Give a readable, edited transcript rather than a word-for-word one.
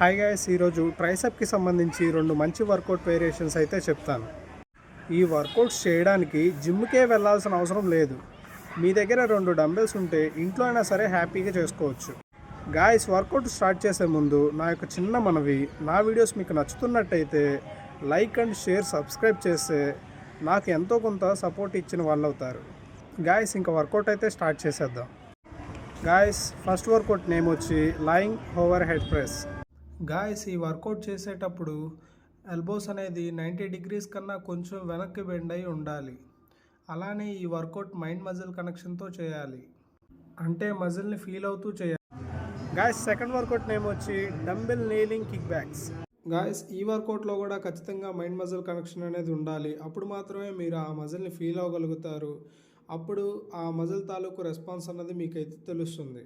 Hi guys, ఈరోజు ట్రైసెప్కి సంబంధించి రెండు మంచి వర్కౌట్ వేరియేషన్స్ అయితే చెప్తాను. ఈ వర్కౌట్స్ చేయడానికి జిమ్కే వెళ్ళాల్సిన అవసరం లేదు. మీ దగ్గర రెండు డంబెల్స్ ఉంటే ఇంట్లో అయినా సరే హ్యాపీగా చేసుకోవచ్చు. గాయస్, వర్కౌట్ స్టార్ట్ చేసే ముందు నా యొక్క చిన్న మనవి, నా వీడియోస్ మీకు నచ్చుతున్నట్టయితే లైక్ అండ్ షేర్, సబ్స్క్రైబ్ చేస్తే నాకు ఎంతో కొంత సపోర్ట్ ఇచ్చిన వాళ్ళు అవుతారు. గాయస్, ఇంకా వర్కౌట్ అయితే స్టార్ట్ చేసేద్దాం. గాయస్, ఫస్ట్ వర్కౌట్ నేమ్ వచ్చి lying over head press. Guys, ఈ వర్కౌట్ చేసేటప్పుడు ఎల్బోస్ అనేది 90 డిగ్రీస్ కన్నా కొంచెం వెనక్కి బెండ్ అయి ఉండాలి. అలానే ఈ వర్కౌట్ మైండ్ మజిల్ కనెక్షన్తో చేయాలి, అంటే మజిల్ని ఫీల్ అవుతూ చేయాలి. గాయస్, సెకండ్ వర్కౌట్ నేమ్ వచ్చి dumbbell nailing kick backs. Guys, ఈ వర్కౌట్లో కూడా ఖచ్చితంగా మైండ్ మజిల్ కనెక్షన్ అనేది ఉండాలి. అప్పుడు మాత్రమే మీరు ఆ మజిల్ని ఫీల్ అవ్వగలుగుతారు. అప్పుడు ఆ మజిల్ తాలూకు రెస్పాన్స్ అన్నది మీకైతే తెలుస్తుంది.